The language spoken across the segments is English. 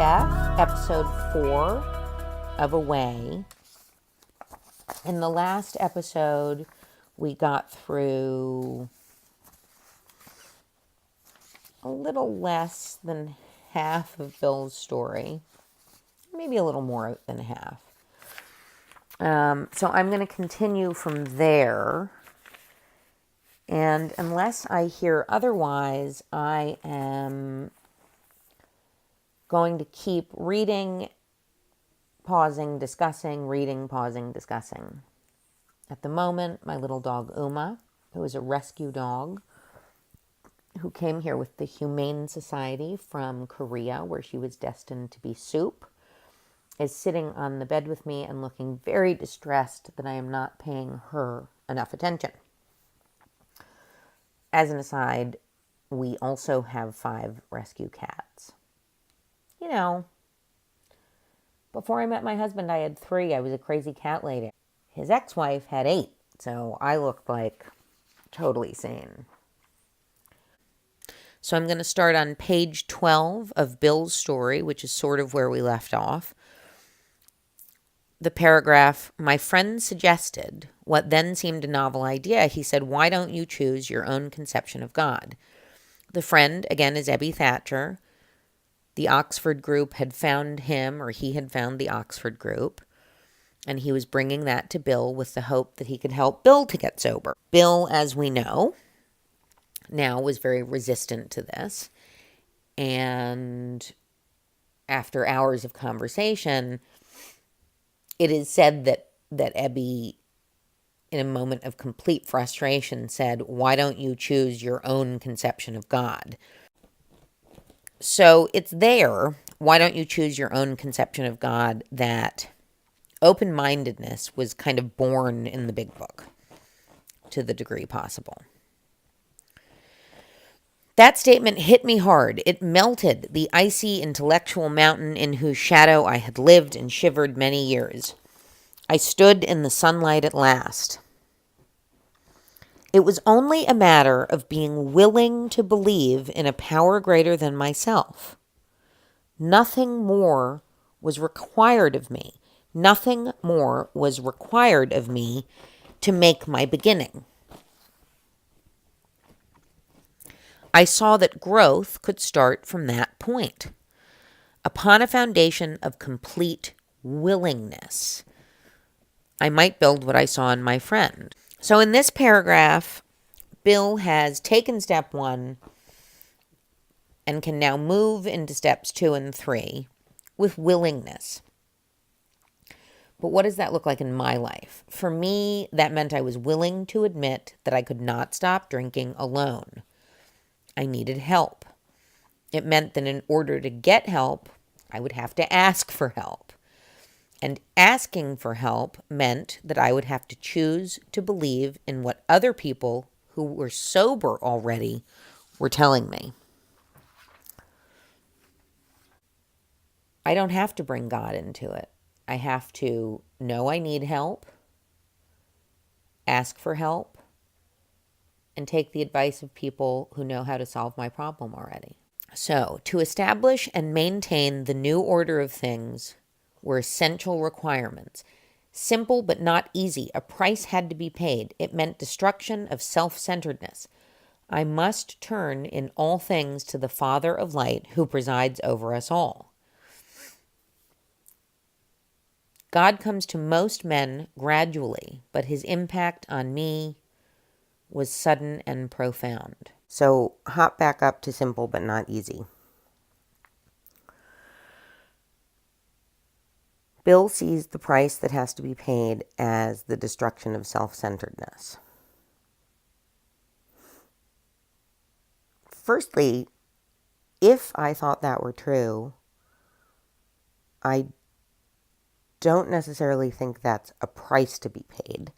Steph, episode 4 of Away. In the last episode, we got through a little less than half of Bill's story, maybe a little more than half. So I'm going to continue from there. And unless I hear otherwise, I am going to keep reading, pausing, discussing, reading, pausing, discussing. At the moment, my little dog Uma, who is a rescue dog, who came here with the Humane Society from Korea, where she was destined to be soup, is sitting on the bed with me and looking very distressed that I am not paying her enough attention. As an aside, we also have 5 rescue cats. You know, before I met my husband, I had 3. I was a crazy cat lady. His ex-wife had 8, so I looked like totally sane. So I'm going to start on page 12 of Bill's story, which is sort of where we left off. The paragraph, my friend suggested what then seemed a novel idea. He said, why don't you choose your own conception of God? The friend, again, is Ebby Thatcher. The Oxford group had found him, or he had found the Oxford group, and he was bringing that to Bill with the hope that he could help Bill to get sober. Bill, as we know, now was very resistant to this, and after hours of conversation, it is said that Ebby, in a moment of complete frustration, said, why don't you choose your own conception of God? So it's there, why don't you choose your own conception of God, that open-mindedness was kind of born in the big book to the degree possible. That statement hit me hard. It melted the icy intellectual mountain in whose shadow I had lived and shivered many years. I stood in the sunlight at last. It was only a matter of being willing to believe in a power greater than myself. Nothing more was required of me. Nothing more was required of me to make my beginning. I saw that growth could start from that point, upon a foundation of complete willingness. I might build what I saw in my friend. So in this paragraph, Bill has taken step 1 and can now move into steps 2 and 3 with willingness. But what does that look like in my life? For me, that meant I was willing to admit that I could not stop drinking alone. I needed help. It meant that in order to get help, I would have to ask for help. And asking for help meant that I would have to choose to believe in what other people who were sober already were telling me. I don't have to bring God into it. I have to know I need help, ask for help, and take the advice of people who know how to solve my problem already. So, to establish and maintain the new order of things were essential requirements. Simple but not easy. A price had to be paid. It meant destruction of self-centeredness. I must turn in all things to the Father of light who presides over us all. God comes to most men gradually, but his impact on me was sudden and profound. So hop back up to simple but not easy. Bill sees the price that has to be paid as the destruction of self-centeredness. Firstly, if I thought that were true, I don't necessarily think that's a price to be paid.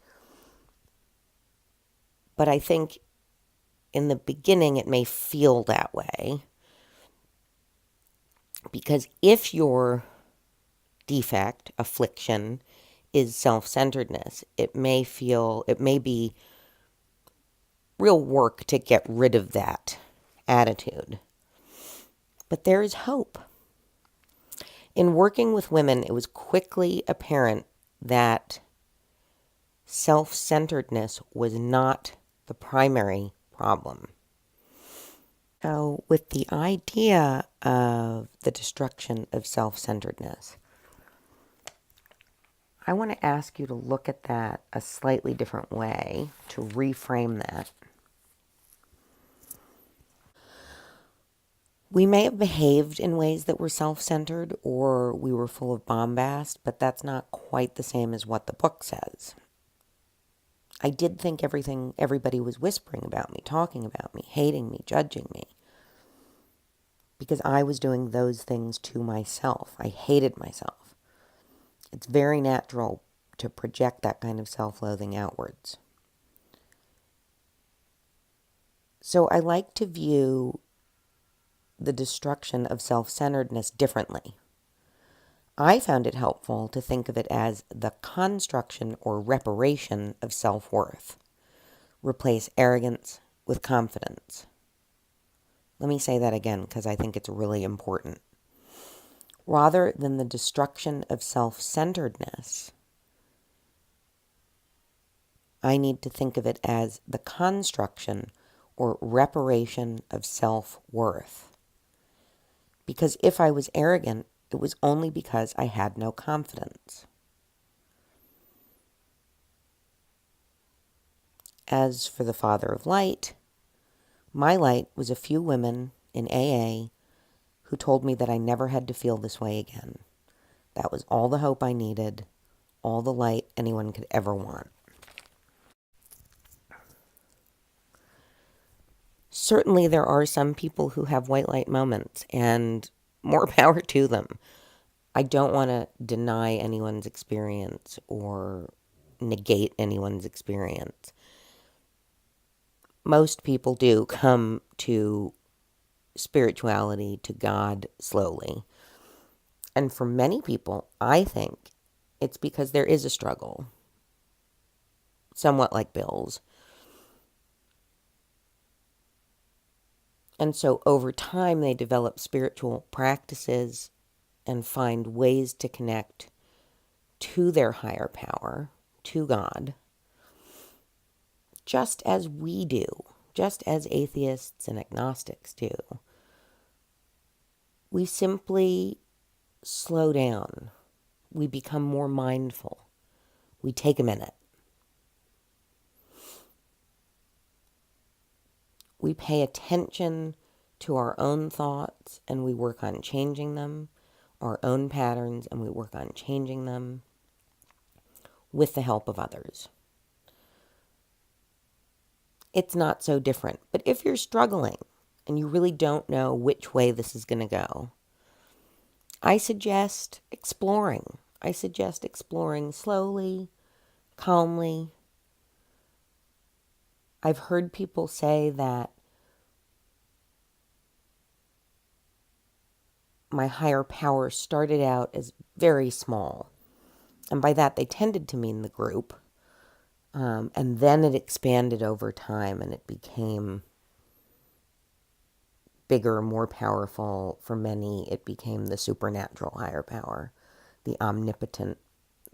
But I think in the beginning it may feel that way. Because if your defect, affliction, is self-centeredness, it may be real work to get rid of that attitude. But there is hope. In working with women, it was quickly apparent that self-centeredness was not the primary problem. So, with the idea of the destruction of self-centeredness, I want to ask you to look at that a slightly different way, to reframe that. We may have behaved in ways that were self-centered or we were full of bombast, but that's not quite the same as what the book says. I did think everybody was whispering about me, talking about me, hating me, judging me, because I was doing those things to myself. I hated myself. It's very natural to project that kind of self-loathing outwards. So I like to view the destruction of self-centeredness differently. I found it helpful to think of it as the construction or reparation of self-worth. Replace arrogance with confidence. Let me say that again because I think it's really important. Rather than the destruction of self-centeredness, I need to think of it as the construction or reparation of self-worth. Because if I was arrogant, it was only because I had no confidence. As for the Father of Light, my light was a few women in AA who told me that I never had to feel this way again. That was all the hope I needed, all the light anyone could ever want. Certainly there are some people who have white light moments, and more power to them. I don't want to deny anyone's experience or negate anyone's experience. Most people do come to spirituality, to God, slowly. And for many people, I think it's because there is a struggle, somewhat like Bill's. And so over time, they develop spiritual practices and find ways to connect to their higher power, to God, just as we do, just as atheists and agnostics do. We simply slow down. We become more mindful. We take a minute. We pay attention to our own thoughts and we work on changing them, our own patterns, and we work on changing them with the help of others. It's not so different. But if you're struggling and you really don't know which way this is going to go, I suggest exploring. I suggest exploring slowly, calmly. I've heard people say that my higher power started out as very small. And by that, they tended to mean the group. And then it expanded over time and it became bigger, more powerful. For many, it became the supernatural higher power, the omnipotent,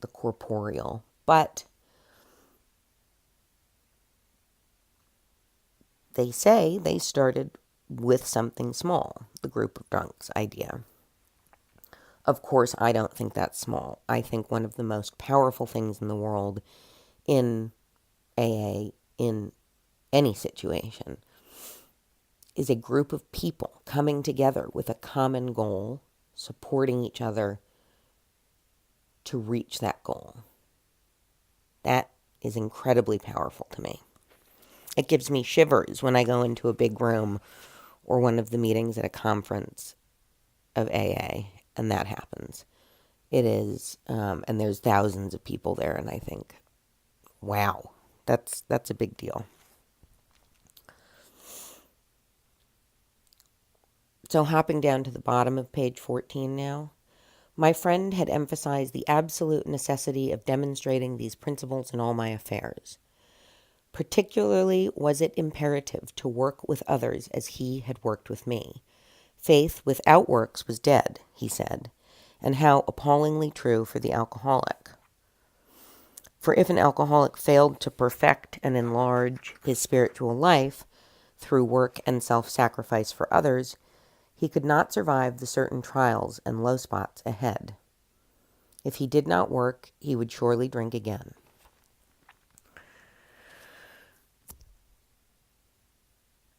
the corporeal. But they say they started with something small, the group of drunks idea. Of course, I don't think that's small. I think one of the most powerful things in the world in AA, in any situation, is a group of people coming together with a common goal, supporting each other to reach that goal. That is incredibly powerful to me. It gives me shivers when I go into a big room or one of the meetings at a conference of AA, and that happens. It is, and there's thousands of people there, and I think, wow, that's a big deal. So hopping down to the bottom of page 14 now, my friend had emphasized the absolute necessity of demonstrating these principles in all my affairs. Particularly was it imperative to work with others as he had worked with me. Faith without works was dead, he said, and how appallingly true for the alcoholic. For if an alcoholic failed to perfect and enlarge his spiritual life through work and self-sacrifice for others, he could not survive the certain trials and low spots ahead. If he did not work, he would surely drink again.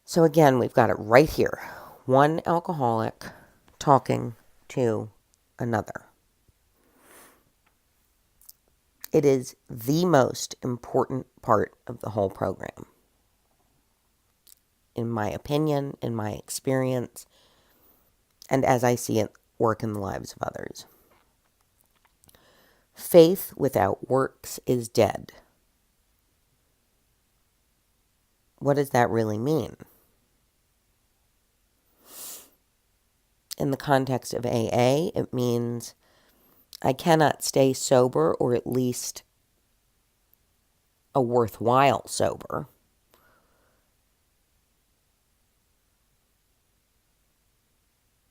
So again, we've got it right here. One alcoholic talking to another. It is the most important part of the whole program. In my opinion, in my experience, and as I see it work in the lives of others. Faith without works is dead. What does that really mean? In the context of AA, it means I cannot stay sober, or at least a worthwhile sober,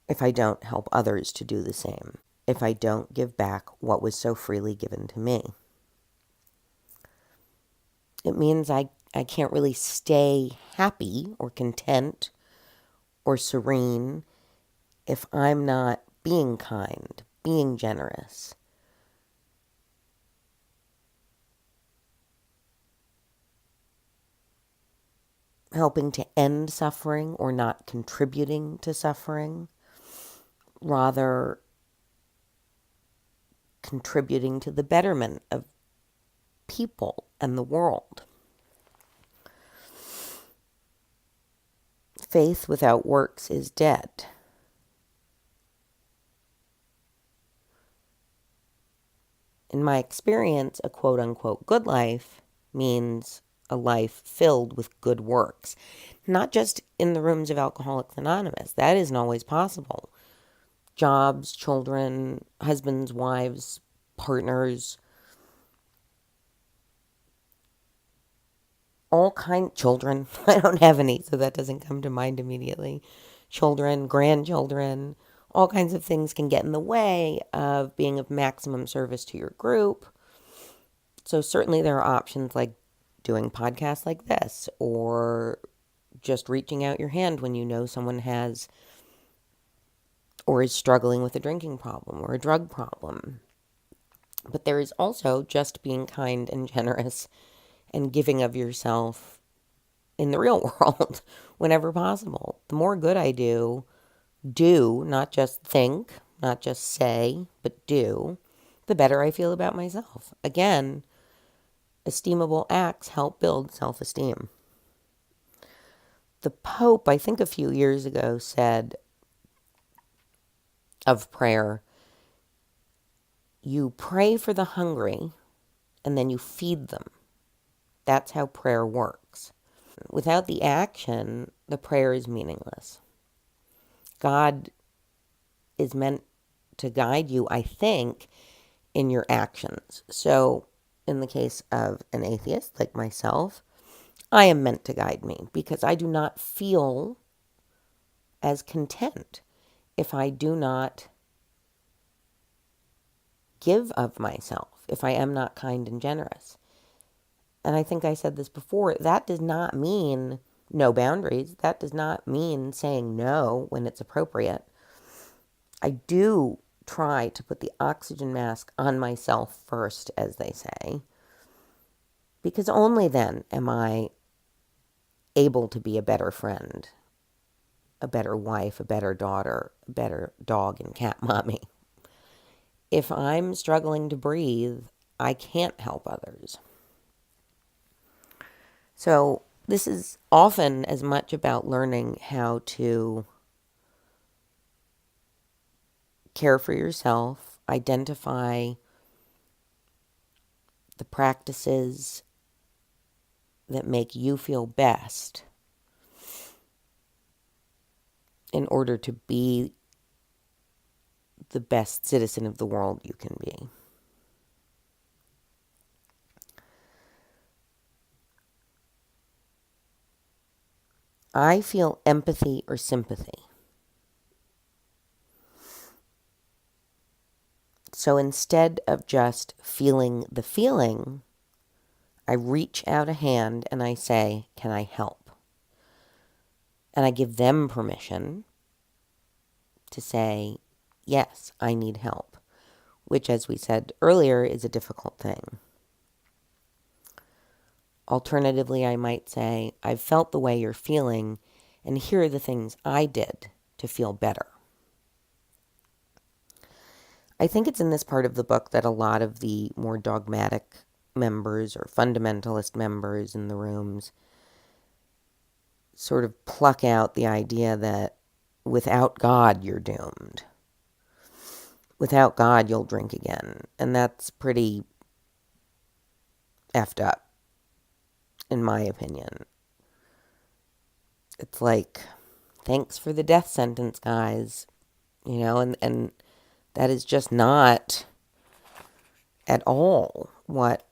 if I don't help others to do the same, if I don't give back what was so freely given to me. It means I can't really stay happy or content or serene if I'm not being kind, being generous, helping to end suffering or not contributing to suffering, rather contributing to the betterment of people and the world. Faith without works is dead. In my experience, a quote-unquote good life means a life filled with good works. Not just in the rooms of Alcoholics Anonymous. That isn't always possible. Jobs, children, husbands, wives, partners, all children. I don't have any, so that doesn't come to mind immediately. Children, grandchildren, all kinds of things can get in the way of being of maximum service to your group. So certainly there are options like doing podcasts like this, or just reaching out your hand when you know someone has or is struggling with a drinking problem or a drug problem. But there is also just being kind and generous and giving of yourself in the real world whenever possible. The more good I do, not just think, not just say, but do, the better I feel about myself. Again, esteemable acts help build self-esteem. The Pope, I think a few years ago, said of prayer, you pray for the hungry and then you feed them. That's how prayer works. Without the action, the prayer is meaningless. God is meant to guide you, I think, in your actions. So in the case of an atheist like myself, I am meant to guide me because I do not feel as content if I do not give of myself, if I am not kind and generous. And I think I said this before, that does not mean no boundaries. That does not mean saying no when it's appropriate. I do try to put the oxygen mask on myself first, as they say, because only then am I able to be a better friend, a better wife, a better daughter, a better dog and cat mommy. If I'm struggling to breathe, I can't help others. So this is often as much about learning how to care for yourself, identify the practices that make you feel best in order to be the best citizen of the world you can be. I feel empathy or sympathy. So instead of just feeling the feeling, I reach out a hand and I say, can I help? And I give them permission to say, yes, I need help, which, as we said earlier, is a difficult thing. Alternatively, I might say, I've felt the way you're feeling, and here are the things I did to feel better. I think it's in this part of the book that a lot of the more dogmatic members or fundamentalist members in the rooms sort of pluck out the idea that without God, you're doomed. Without God, you'll drink again. And that's pretty effed up, in my opinion. It's like, thanks for the death sentence, guys. And that is just not at all what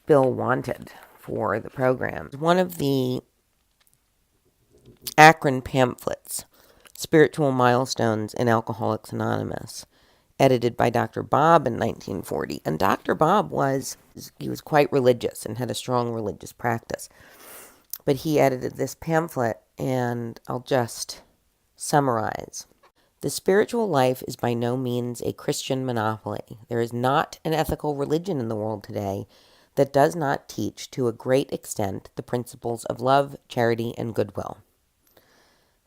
Bill wanted for the program. One of the Akron pamphlets, Spiritual Milestones in Alcoholics Anonymous, edited by Dr. Bob in 1940. And Dr. Bob was quite religious and had a strong religious practice. But he edited this pamphlet, and I'll just summarize. The spiritual life is by no means a Christian monopoly. There is not an ethical religion in the world today that does not teach to a great extent the principles of love, charity, and goodwill.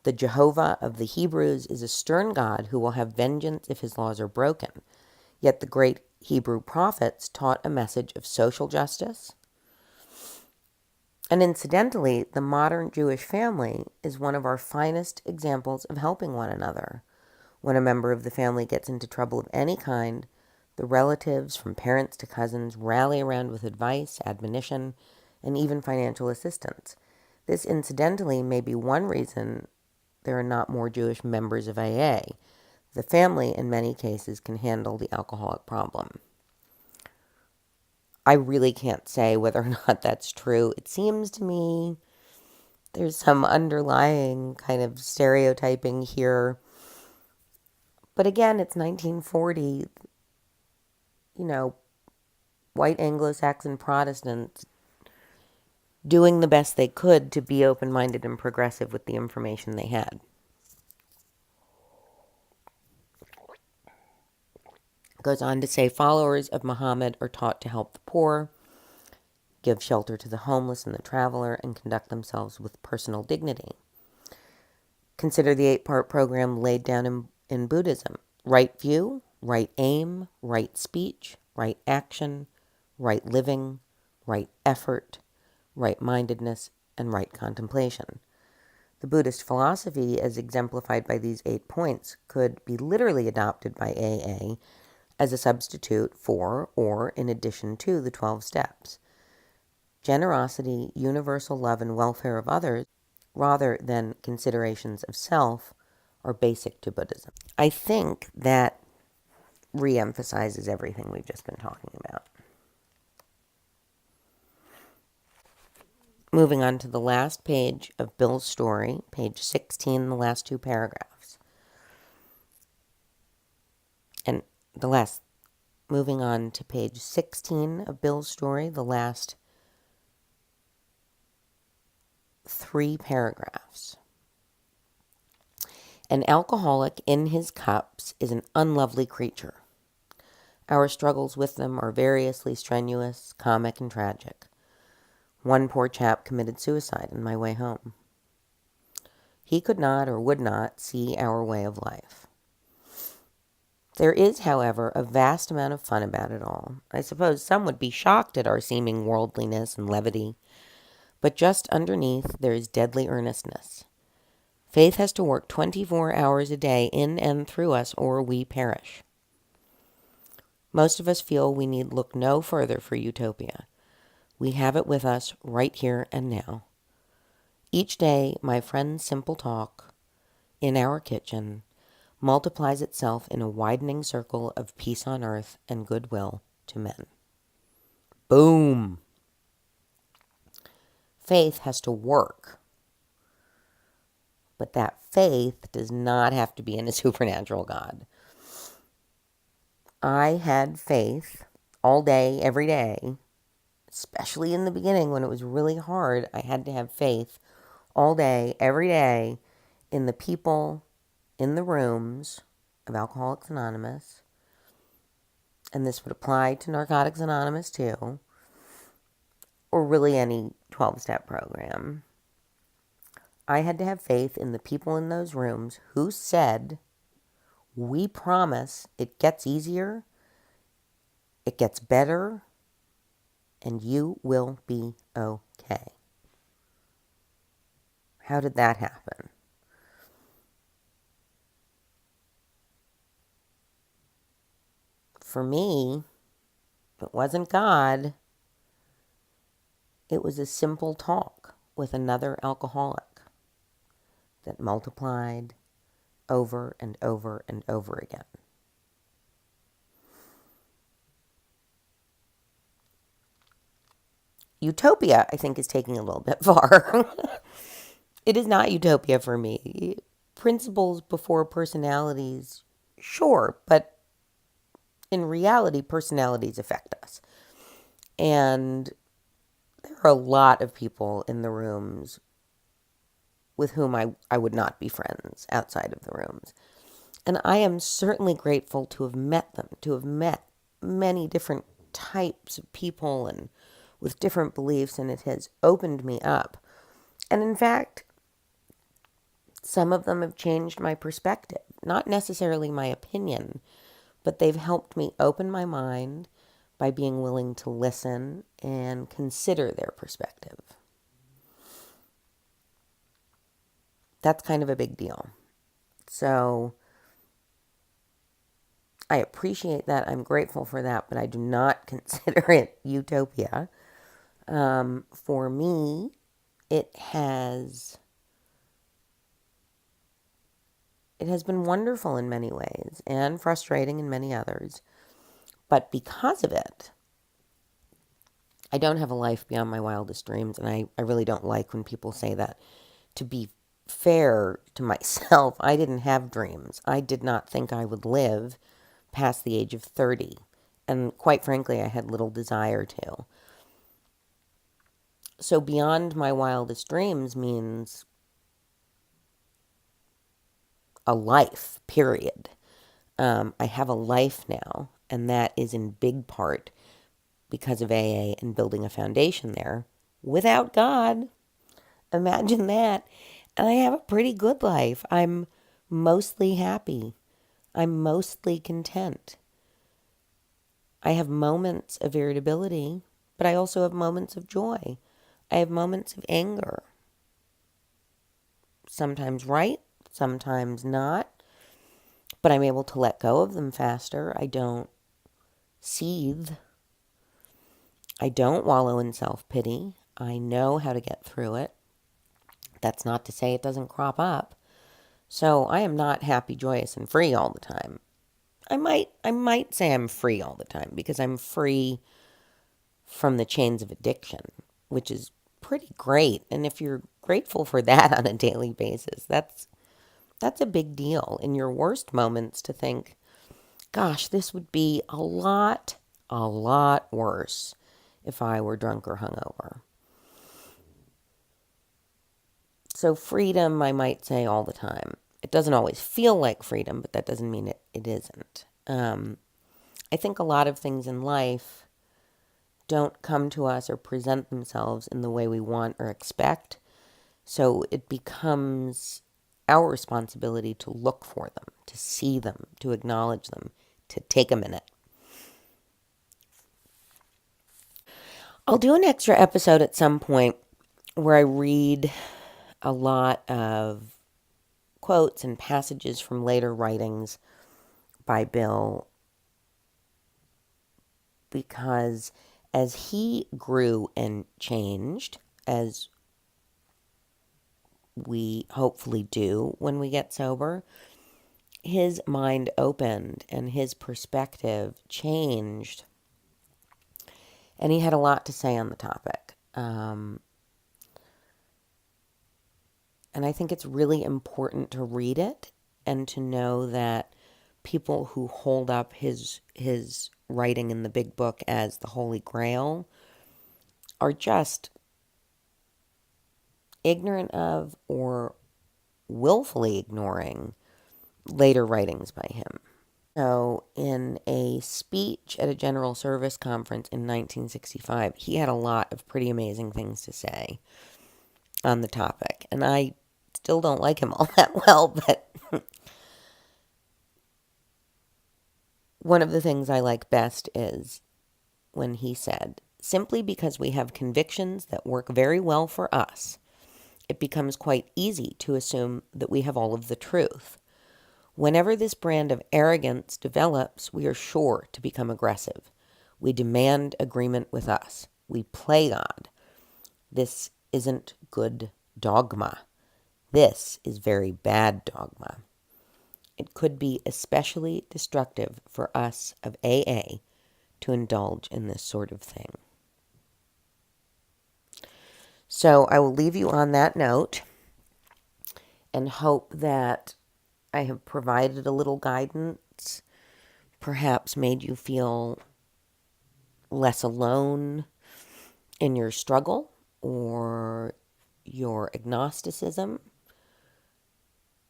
The Jehovah of the Hebrews is a stern God who will have vengeance if his laws are broken. Yet the great Hebrew prophets taught a message of social justice. And incidentally, the modern Jewish family is one of our finest examples of helping one another. When a member of the family gets into trouble of any kind, the relatives, from parents to cousins, rally around with advice, admonition, and even financial assistance. This, incidentally, may be one reason there are not more Jewish members of AA. The family, in many cases, can handle the alcoholic problem. I really can't say whether or not that's true. It seems to me there's some underlying kind of stereotyping here. But again, it's 1940. White Anglo-Saxon Protestants doing the best they could to be open-minded and progressive with the information they had. It goes on to say, followers of Muhammad are taught to help the poor, give shelter to the homeless and the traveler, and conduct themselves with personal dignity. Consider the 8-part program laid down in Buddhism. Right view, right aim, right speech, right action, right living, right effort, right-mindedness, and right contemplation. The Buddhist philosophy, as exemplified by these 8 points, could be literally adopted by AA as a substitute for or in addition to the 12 steps. Generosity, universal love, and welfare of others, rather than considerations of self, are basic to Buddhism. I think that reemphasizes everything we've just been talking about. Moving on to the last page of Bill's story, page 16, the last 2 paragraphs. And moving on to page 16 of Bill's story, the last 3 paragraphs. An alcoholic in his cups is an unlovely creature. Our struggles with them are variously strenuous, comic, and tragic. One poor chap committed suicide on my way home. He could not or would not see our way of life. There is, however, a vast amount of fun about it all. I suppose some would be shocked at our seeming worldliness and levity, but just underneath there is deadly earnestness. Faith has to work 24 hours a day in and through us, or we perish. Most of us feel we need look no further for utopia. We have it with us right here and now. Each day, my friend's simple talk in our kitchen multiplies itself in a widening circle of peace on earth and goodwill to men. Boom! Faith has to work. But that faith does not have to be in a supernatural God. I had faith all day, every day, especially in the beginning when it was really hard. I had to have faith all day, every day in the people in the rooms of Alcoholics Anonymous. And this would apply to Narcotics Anonymous too, or really any 12-step program. I had to have faith in the people in those rooms who said, we promise it gets easier, it gets better, and you will be okay. How did that happen? For me, it wasn't God. It was a simple talk with another alcoholic that multiplied over and over and over again. Utopia, I think, is taking a little bit far. It is not utopia for me. Principles before personalities, sure, but in reality, personalities affect us. And there are a lot of people in the rooms with whom I would not be friends outside of the rooms. And I am certainly grateful to have met them, to have met many different types of people and with different beliefs, and it has opened me up. And in fact, some of them have changed my perspective, not necessarily my opinion, but they've helped me open my mind by being willing to listen and consider their perspective. That's kind of a big deal. So I appreciate that. I'm grateful for that, but I do not consider it utopia. For me, it has been wonderful in many ways and frustrating in many others. But because of it, I don't have a life beyond my wildest dreams. And I really don't like when people say that. To be fair to myself, I didn't have dreams. I did not think I would live past the age of 30. And quite frankly, I had little desire to. So beyond my wildest dreams means a life, period. I have a life now, and that is in big part because of AA and building a foundation there. Without God, imagine that. And I have a pretty good life. I'm mostly happy. I'm mostly content. I have moments of irritability, but I also have moments of joy. I have moments of anger. Sometimes right, sometimes not. But I'm able to let go of them faster. I don't seethe. I don't wallow in self-pity. I know how to get through it. That's not to say it doesn't crop up. So I am not happy, joyous, and free all the time. I might say I'm free all the time because I'm free from the chains of addiction, which is pretty great. And if you're grateful for that on a daily basis, that's a big deal. In your worst moments to think, gosh, this would be a lot worse if I were drunk or hungover. So freedom, I might say all the time. It doesn't always feel like freedom, but that doesn't mean it isn't. I think a lot of things in life don't come to us or present themselves in the way we want or expect. So it becomes our responsibility to look for them, to see them, to acknowledge them, to take a minute. I'll do an extra episode at some point where I read a lot of quotes and passages from later writings by Bill, because as he grew and changed, as we hopefully do when we get sober, his mind opened and his perspective changed. And he had a lot to say on the topic. And I think it's really important to read it and to know that people who hold up his writing in the big book as the Holy Grail are just ignorant of or willfully ignoring later writings by him. So, in a speech at a General Service Conference in 1965, he had a lot of pretty amazing things to say on the topic. And I still don't like him all that well, but one of the things I like best is when he said, "Simply because we have convictions that work very well for us, it becomes quite easy to assume that we have all of the truth. Whenever this brand of arrogance develops, we are sure to become aggressive. We demand agreement with us. We play God. This isn't good dogma. This is very bad dogma. It could be especially destructive for us of AA to indulge in this sort of thing." So I will leave you on that note and hope that I have provided a little guidance, perhaps made you feel less alone in your struggle or your agnosticism,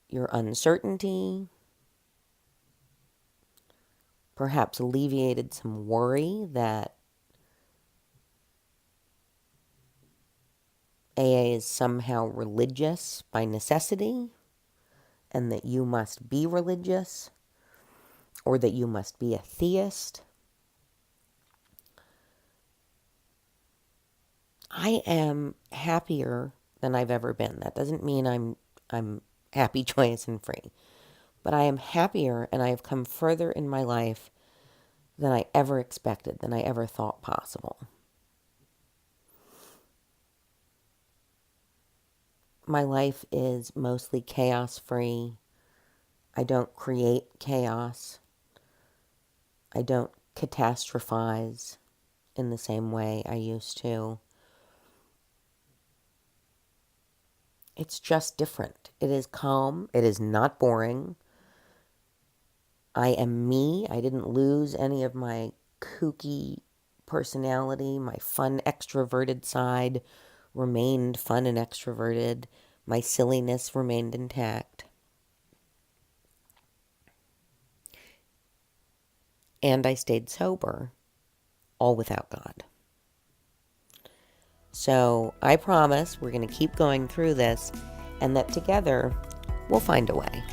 your uncertainty, perhaps alleviated some worry that AA is somehow religious by necessity, and that you must be religious, or that you must be a theist. I am happier than I've ever been. That doesn't mean I'm happy, joyous, and free. But I am happier, and I have come further in my life than I ever expected, than I ever thought possible. My life is mostly chaos-free. I don't create chaos. I don't catastrophize in the same way I used to. It's just different. It is calm. It is not boring. I am me. I didn't lose any of my kooky personality. My fun, extroverted side remained fun and extroverted. My silliness remained intact. And I stayed sober, all without God. So I promise we're going to keep going through this, and that together we'll find a way.